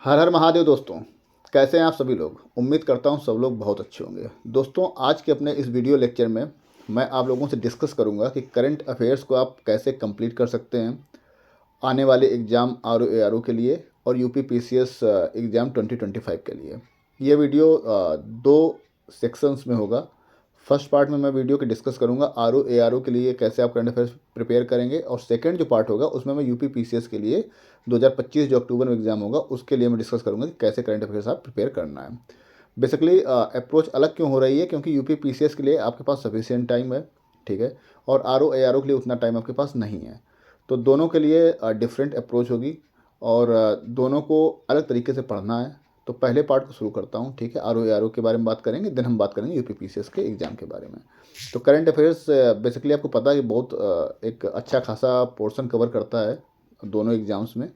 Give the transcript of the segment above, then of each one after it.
हर हर महादेव दोस्तों। कैसे हैं आप सभी लोग। उम्मीद करता हूं सब लोग बहुत अच्छे होंगे। दोस्तों, आज के अपने इस वीडियो लेक्चर में मैं आप लोगों से डिस्कस करूंगा कि करंट अफेयर्स को आप कैसे कंप्लीट कर सकते हैं आने वाले एग्ज़ाम आर ओ के लिए और यूपी पीसीएस एग्ज़ाम 2025 के लिए। ये वीडियो दो सेक्शंस में होगा। फर्स्ट पार्ट में मैं वीडियो के डिस्कस करूंगा आर ओ के लिए कैसे आप करंट अफेयर्स प्रिपेयर करेंगे, और सेकंड जो पार्ट होगा उसमें मैं यूपी पीसीएस के लिए 2025 जो अक्टूबर में एग्ज़ाम होगा उसके लिए मैं डिस्कस करूंगा कि कैसे करंट अफेयर्स आप प्रिपेयर करना है। बेसिकली अप्रोच अलग क्यों हो रही है, क्योंकि यूपी पीसीएस के लिए आपके पास सफिशिएंट टाइम है, ठीक है, और आर ओ के लिए उतना टाइम आपके पास नहीं है। तो दोनों के लिए डिफरेंट अप्रोच होगी और दोनों को अलग तरीके से पढ़ना है। तो पहले पार्ट को शुरू करता हूँ, ठीक है। आर ओ के बारे में बात करेंगे, देन हम बात करेंगे यूपी पीसीएस के एग्ज़ाम के बारे में। तो करंट अफेयर्स बेसिकली आपको पता है कि बहुत एक अच्छा खासा पोर्शन कवर करता है दोनों एग्ज़ाम्स में,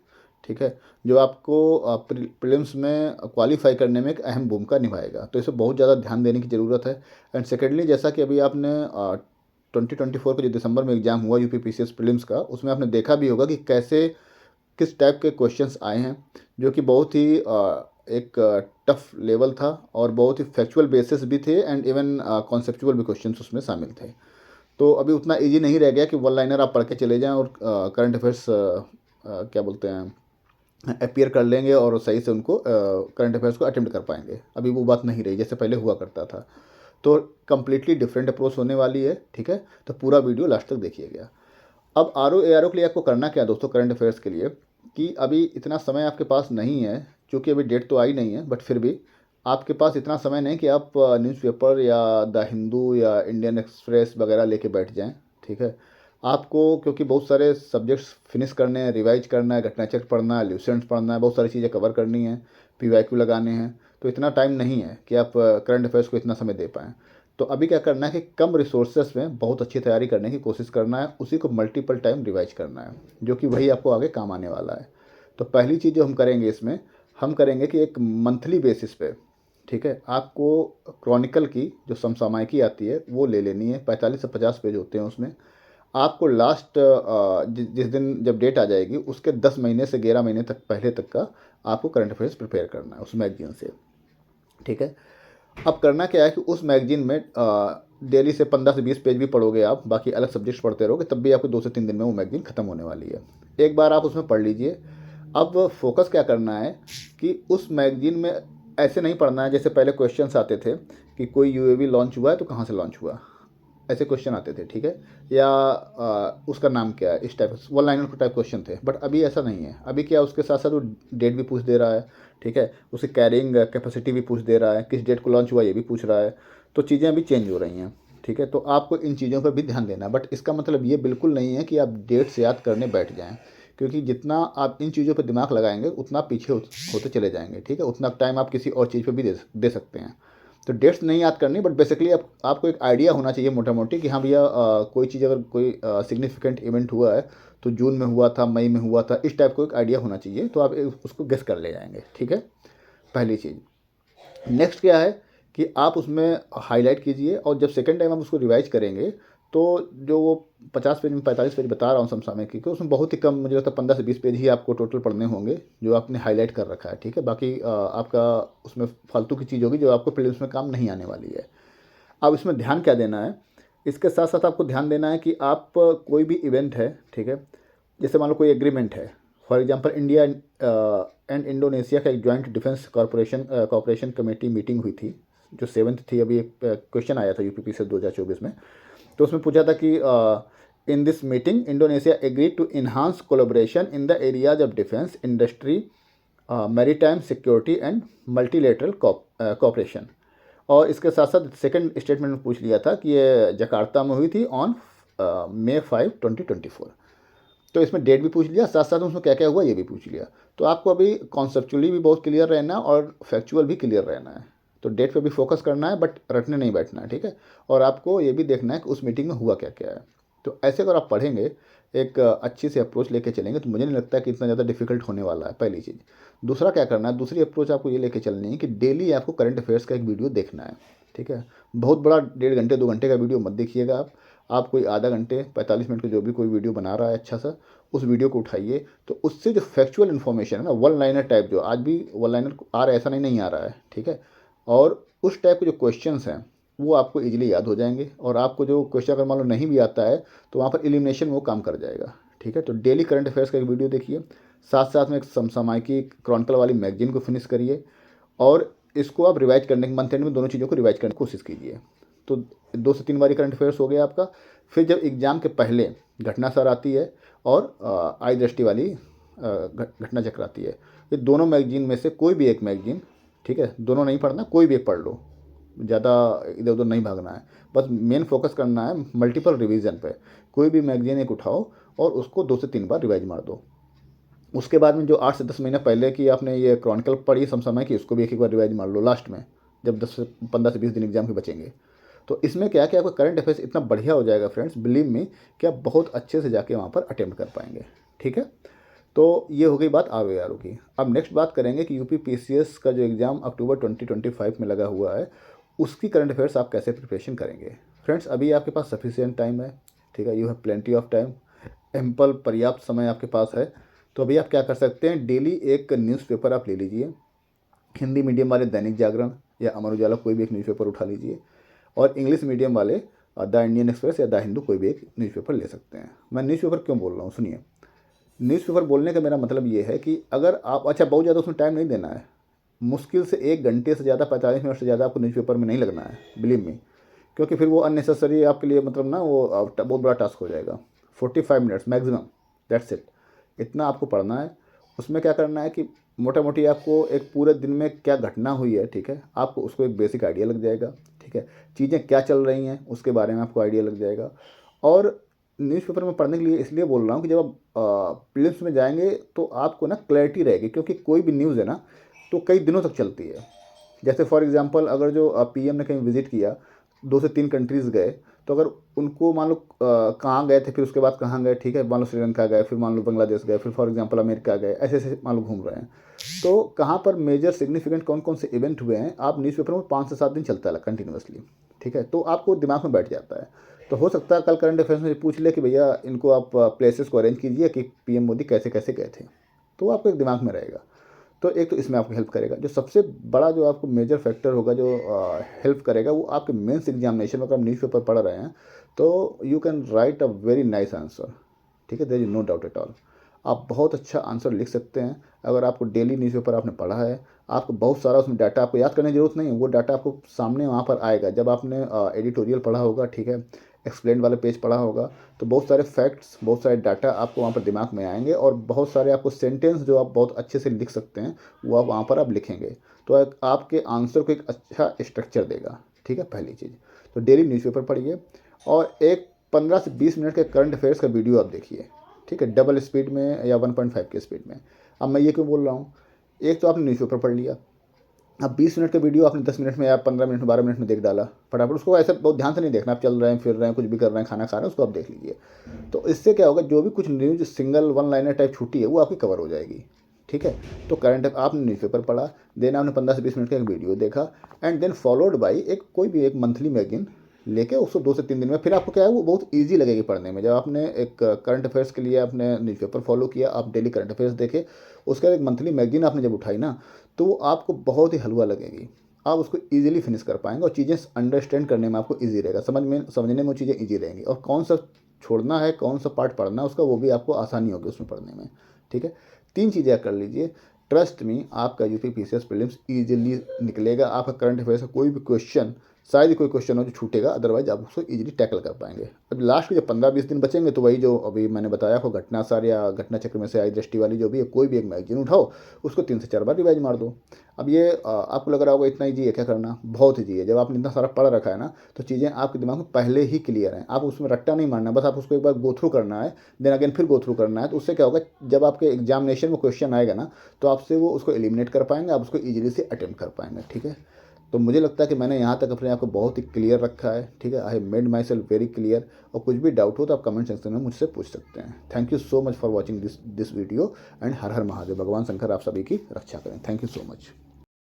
ठीक है, जो आपको प्रीलिम्स में क्वालिफाई करने में एक अहम भूमिका निभाएगा। तो इसे बहुत ज़्यादा ध्यान देने की ज़रूरत है। एंड सेकेंडली, जैसा कि अभी आपने 2024 का जो दिसंबर में एग्ज़ाम हुआ यूपी पीसीएस प्रीलिम्स का, उसमें आपने देखा भी होगा कि कैसे किस टाइप के क्वेश्चंस आए हैं, जो कि बहुत ही एक टफ लेवल था और बहुत ही फैक्चुअल बेसिस भी थे, एंड इवन कॉन्सेप्चुअल भी क्वेश्चंस उसमें शामिल थे। तो अभी उतना इजी नहीं रह गया कि वन लाइनर आप पढ़ के चले जाएं और करंट अफेयर्स क्या बोलते हैं अपीयर कर लेंगे और सही से उनको करंट अफेयर्स को अटेम्प्ट कर पाएंगे। अभी वो बात नहीं रही जैसे पहले हुआ करता था। तो कम्प्लीटली डिफरेंट अप्रोच होने वाली है, ठीक है। तो पूरा वीडियो लास्ट तक देखिएगा। अब आर ओ के लिए आपको करना क्या है दोस्तों, करंट अफेयर्स के लिए, कि अभी इतना समय आपके पास नहीं है, क्योंकि अभी डेट तो आई नहीं है, बट फिर भी आपके पास इतना समय नहीं कि आप न्यूज़पेपर या द हिंदू या इंडियन एक्सप्रेस वगैरह लेके बैठ जाएं, ठीक है। आपको क्योंकि बहुत सारे सब्जेक्ट्स फिनिश करने हैं, रिवाइज करना है, घटनाचक्र पढ़ना है, ल्यूसेंट्स पढ़ना है, बहुत सारी चीज़ें कवर करनी है, पीवाईक्यू लगाने हैं। तो इतना टाइम नहीं है कि आप करंट अफेयर्स को इतना समय दे पाएँ। तो अभी क्या करना है कि कम रिसोर्सेस में बहुत अच्छी तैयारी करने की कोशिश करना है, उसी को मल्टीपल टाइम रिवाइज करना है, जो कि वही आपको आगे काम आने वाला है। तो पहली चीज़ जो हम करेंगे इसमें, हम करेंगे कि एक मंथली बेसिस पे, ठीक है, आपको क्रॉनिकल की जो समसामयिकी आती है वो ले लेनी है। 45 से 50 पेज होते हैं उसमें। आपको लास्ट जिस दिन जब डेट आ जाएगी उसके 10 महीने से 11 महीने तक पहले तक का आपको करंट अफेयर्स प्रिपेयर करना है उस मैगजीन से, ठीक है। अब करना क्या है कि उस मैगजीन में डेली से 15 से 20 पेज भी पढ़ोगे आप, बाकी अलग सब्जेक्ट्स पढ़ते रहोगे, तब भी आपको 2 से 3 दिन में वो मैगजीन ख़त्म होने वाली है। एक बार आप उसमें पढ़ लीजिए। अब फोकस क्या करना है कि उस मैगजीन में ऐसे नहीं पढ़ना है जैसे पहले क्वेश्चंस आते थे कि कोई यूएवी लॉन्च हुआ है तो कहाँ से लॉन्च हुआ, ऐसे क्वेश्चन आते थे, ठीक है, या उसका नाम क्या है, इस type one liner type question थे। बट अभी ऐसा नहीं है। अभी क्या, उसके साथ साथ वो डेट भी पूछ दे रहा है, ठीक है, उसकी कैरिंग कैपेसिटी भी पूछ दे रहा है, किस डेट को लॉन्च हुआ ये भी पूछ रहा है। तो चीज़ें अभी चेंज हो रही हैं, ठीक है। तो आपको इन चीज़ों पर भी ध्यान देना है। बट इसका मतलब ये बिल्कुल नहीं है कि आप डेट से याद करने बैठ जाएँ, क्योंकि जितना आप इन चीज़ों पर दिमाग लगाएंगे उतना पीछे होते चले जाएंगे, ठीक है। उतना टाइम आप किसी और चीज़ पर भी दे सकते हैं। तो डेट्स नहीं याद करनी, बट बेसिकली आपको एक आइडिया होना चाहिए मोटा मोटी कि हाँ भैया, कोई चीज़ अगर कोई सिग्निफिकेंट इवेंट हुआ है तो जून में हुआ था, मई में हुआ था, इस टाइप को एक आइडिया होना चाहिए। तो आप उसको गेस कर ले जाएंगे, ठीक है, पहली चीज़। नेक्स्ट क्या है कि आप उसमें हाईलाइट कीजिए, और जब सेकेंड टाइम आप उसको रिवाइज करेंगे तो जो वो 50 पेज में 45 पेज बता रहा हूँ समसामयिकी की, उसमें बहुत ही कम, मुझे लगता है 15 से 20 पेज ही आपको टोटल पढ़ने होंगे जो आपने हाईलाइट कर रखा है, ठीक है। बाकी आपका उसमें फालतू की चीज़ होगी जो आपको प्रीलिम्स में काम नहीं आने वाली है। अब इसमें ध्यान क्या देना है, इसके साथ साथ आपको ध्यान देना है कि आप कोई भी इवेंट है, ठीक है, जैसे मान लो कोई एग्रीमेंट है, for example India and Indonesia का एक joint defence corporation committee meeting हुई थी जो 7th थी। अभी एक क्वेश्चन आया था यूपीपी से 2024 में। तो उसमें पूछा था कि in this meeting Indonesia agree to enhance collaboration in the areas of defence industry, maritime security and multilateral cooperation. और इसके साथ साथ सेकंड स्टेटमेंट में पूछ लिया था कि ये जकार्ता में हुई थी ऑन May 5, 2024। तो इसमें डेट भी पूछ लिया, साथ साथ उसमें क्या क्या हुआ ये भी पूछ लिया। तो आपको अभी कॉन्सेप्चुअली भी बहुत क्लियर रहना है और फैक्चुअल भी क्लियर रहना है। तो डेट पे भी फोकस करना है, बट रटने नहीं बैठना है, ठीक है। और आपको ये भी देखना है कि उस मीटिंग में हुआ क्या क्या है। तो ऐसे अगर आप पढ़ेंगे, एक अच्छी सी अप्रोच लेके चलेंगे, तो मुझे नहीं लगता कि इतना ज़्यादा डिफिकल्ट होने वाला है, पहली चीज़। दूसरा क्या करना है, दूसरी अप्रोच आपको ये लेके चलनी है कि डेली आपको करंट अफेयर्स का एक वीडियो देखना है, ठीक है। बहुत बड़ा 1.5 घंटे 2 घंटे का वीडियो मत देखिएगा आप। आप कोई आधा घंटे 45 मिनट का जो भी कोई वीडियो बना रहा है अच्छा सा, उस वीडियो को उठाइए, तो उससे जो फैक्चुअल इन्फॉर्मेशन है ना, वन लाइनर टाइप, जो आज भी वन लाइनर आ रहा है ऐसा नहीं आ रहा है, ठीक है, और उस टाइप के जो क्वेश्चंस हैं वो आपको इजीली याद हो जाएंगे, और आपको जो क्वेश्चन अगर मान लो नहीं भी आता है तो वहाँ पर एलिमिनेशन वो काम कर जाएगा, ठीक है। तो डेली करंट अफेयर्स का एक वीडियो देखिए, साथ साथ में एक समसामयिकी क्रॉनिकल वाली मैगजीन को फिनिश करिए, और इसको आप रिवाइज करने के मंथ एंड में दोनों चीज़ों को रिवाइज करने की कोशिश कीजिए। तो 2 से 3 बारी करंट अफेयर्स हो गया आपका। फिर जब एग्ज़ाम के पहले घटना सार आती है और आई दृष्टि वाली घटना चक्र आती है, ये दोनों मैगजीन में से कोई भी एक मैगजीन, ठीक है, दोनों नहीं पढ़ना, कोई भी एक पढ़ लो, ज़्यादा इधर उधर नहीं भागना है, बस मेन फोकस करना है मल्टीपल रिवीजन पे। कोई भी मैगजीन एक उठाओ और उसको 2 से 3 बार रिवाइज मार दो। उसके बाद में जो 8 से 10 महीने पहले की आपने ये क्रॉनिकल पढ़ी समसामयिक की, उसको भी एक बार रिवाइज मार लो लास्ट में, जब 15 से 20 दिन एग्जाम के बचेंगे। तो इसमें क्या कि आपका करंट अफेयर्स इतना बढ़िया हो जाएगा फ्रेंड्स, बिलीव मी, कि आप बहुत अच्छे से जाके वहाँ पर अटेम्प्ट कर पाएंगे, ठीक है। तो ये हो गई बात ROARO की। अब नेक्स्ट बात करेंगे कि UPPCS का जो एग्ज़ाम अक्टूबर 2025 में लगा हुआ है, उसकी करंट अफेयर्स आप कैसे प्रिपरेशन करेंगे। फ्रेंड्स, अभी आपके पास सफिशिएंट टाइम है, ठीक है, you have plenty of time, ample पर्याप्त समय आपके पास है। तो अभी आप क्या कर सकते हैं, डेली एक न्यूज़पेपर आप ले लीजिए, हिंदी मीडियम वाले दैनिक जागरण या अमर उजाला कोई भी एक न्यूज़पेपर उठा लीजिए, और इंग्लिश मीडियम वाले द इंडियन एक्सप्रेस या द हिंदू कोई भी एक न्यूज़पेपर ले सकते हैं। मैं न्यूज़पेपर क्यों बोल रहा हूँ, सुनिए। न्यूज़पेपर बोलने का मेरा मतलब ये है कि अगर आप, अच्छा, बहुत ज़्यादा उसमें टाइम नहीं देना है, मुश्किल से 1 घंटे से ज़्यादा, 45 मिनट से ज़्यादा आपको न्यूज़पेपर में नहीं लगना है, बिलीव मी, क्योंकि फिर वो अननेसेसरी आपके लिए, मतलब ना, वो बहुत बड़ा टास्क हो जाएगा। 45 मिनट्स मैक्सिमम, दैट्स इट, इतना आपको पढ़ना है। उसमें क्या करना है कि मोटा मोटी आपको एक पूरे दिन में क्या घटना हुई है, ठीक है, आपको उसको एक बेसिक आइडिया लग जाएगा, ठीक है, चीज़ें क्या चल रही हैं उसके बारे में आपको आइडिया लग जाएगा। और न्यूज़पेपर में पढ़ने के लिए इसलिए बोल रहा हूँ कि जब आप प्रीलिम्स में जाएंगे तो आपको ना क्लैरिटी रहेगी, क्योंकि कोई भी न्यूज़ है ना तो कई दिनों तक चलती है। जैसे फॉर एग्जांपल, अगर जो PM ने कहीं विजिट किया, 2 से 3 कंट्रीज़ गए, तो अगर उनको मान लो कहाँ गए थे, फिर उसके बाद कहाँ गए, ठीक है, मान लो श्रीलंका गए, फिर मान लो बांग्लादेश गए, फिर फॉर एग्जांपल अमेरिका गए, ऐसे ऐसे मान लो घूम रहे हैं, तो कहाँ पर मेजर सिग्निफिकेंट कौन कौन से इवेंट हुए हैं, आप न्यूज़पेपर में 5 से 7 दिन चलता है कंटिन्यूसली, ठीक है, तो आपको दिमाग में बैठ जाता है। तो हो सकता है कल करंट अफेयर्स में पूछ ले कि भैया इनको आप प्लेसेस को अरेंज कीजिए कि PM मोदी कैसे कैसे गए थे, तो आपको एक दिमाग में रहेगा। तो एक तो इसमें आपको हेल्प करेगा। जो सबसे बड़ा जो आपको मेजर फैक्टर होगा जो हेल्प करेगा, वो आपके मेंस एग्जामिनेशन में अगर आप न्यूज़पेपर पढ़ रहे हैं तो you can write a very nice answer, ठीक है, there is no doubt at all. आप बहुत अच्छा आंसर लिख सकते हैं अगर आपको डेली न्यूज़पेपर आपने पढ़ा है। आपको बहुत सारा उसमें डाटा आपको याद करने की जरूरत नहीं है, वो डाटा आपको सामने वहाँ पर आएगा जब आपने एडिटोरियल पढ़ा होगा, ठीक है, एक्सप्लेन वाले पेज पढ़ा होगा, तो बहुत सारे फैक्ट्स, बहुत सारे डाटा आपको वहाँ पर दिमाग में आएंगे, और बहुत सारे आपको सेंटेंस जो आप बहुत अच्छे से लिख सकते हैं वो आप वहाँ पर आप लिखेंगे, तो आपके आंसर को एक अच्छा स्ट्रक्चर देगा, ठीक है, पहली चीज़। तो डेली न्यूज़पेपर पढ़िए, और एक 15 से 20 मिनट के करंट अफेयर्स का वीडियो आप देखिए, ठीक है, डबल स्पीड में या 1.5 की स्पीड में। अब मैं ये क्यों बोल रहा हूँ, एक तो आपने न्यूज़पेपर पढ़ लिया, अब 20 मिनट का वीडियो आपने 10 मिनट में या 15 मिनट में 12 मिनट में देख डाला फटाफट, उसको ऐसे बहुत ध्यान से नहीं देखना, आप चल रहे हैं, फिर रहे हैं, कुछ भी कर रहे हैं, खाना खा रहे हैं, उसको आप देख लीजिए। तो इससे क्या होगा, जो भी कुछ news single one liner type छूटी है वो आपकी कवर हो जाएगी, ठीक है। तो करंट आपने न्यूज़पेपर पढ़ा, देन आपने 15 से 20 मिनट का एक वीडियो देखा, एंड देन फॉलोड बाई एक कोई भी एक मंथली मैगजीन लेके उसको 2 से 3 दिन में, फिर आपको क्या है, वो बहुत ईजी लगेगी पढ़ने में। जब आपने एक करंट अफेयर्स के लिए आपने न्यूज़पेपर फॉलो किया, आप डेली करंट अफेयर्स देखे, उसके बाद एक मंथली मैगजीन आपने जब उठाई ना, तो वो आपको बहुत ही हलवा लगेगी, आप उसको ईजिली फिनिश कर पाएंगे, और चीज़ें अंडरस्टैंड करने में आपको ईजी रहेगा, समझने में वो चीज़ें ईजी रहेंगी, और कौन सा छोड़ना है, कौन सा पार्ट पढ़ना है उसका, वो भी आपको आसानी होगी उसमें पढ़ने में, ठीक है। 3 चीज़ें आप कर लीजिए, ट्रस्ट मी, आपका UPPCS प्रीलिम्स ईजिली निकलेगा। आपका करंट अफेयर्स का कोई भी क्वेश्चन, शायद ही कोई क्वेश्चन हो जो छूटेगा, अदरवाइज आप उसको इजीली टैकल कर पाएंगे। अब लास्ट के जब 15-20 दिन बचेंगे, तो वही जो अभी मैंने बताया आपको, घटना सार या घटना चक्र में से आई दृष्टि वाली जो भी है, कोई भी एक मैगजीन उठाओ, उसको 3 से 4 बार रिवाइज मार दो। अब ये आपको लग रहा होगा इतना ईजी है क्या करना, बहुत ईजी है। जब आपने इतना सारा पढ़ रखा है ना, तो चीज़ें आपके दिमाग में पहले ही क्लियर हैं, आप उसमें रट्टा नहीं मारना, बस आप उसको एक बार गो थ्रू करना है, देन अगेन फिर गो थ्रू करना है। तो उससे क्या होगा, जब आपके एग्जामिनेशन में क्वेश्चन आएगा ना, तो आपसे वो उसको एलिमिनेट कर पाएंगे, आप उसको ईजिली से अटेम्प्ट कर पाएंगे, ठीक है। तो मुझे लगता है कि मैंने यहाँ तक अपने आप को बहुत ही क्लियर रखा है, ठीक है, I have made my self very clear. और कुछ भी डाउट हो तो आप कमेंट सेक्शन में मुझसे पूछ सकते हैं। Thank you so much for watching this video, and Har Har Mahadev, भगवान शंकर आप सभी की रक्षा करें। Thank you so much.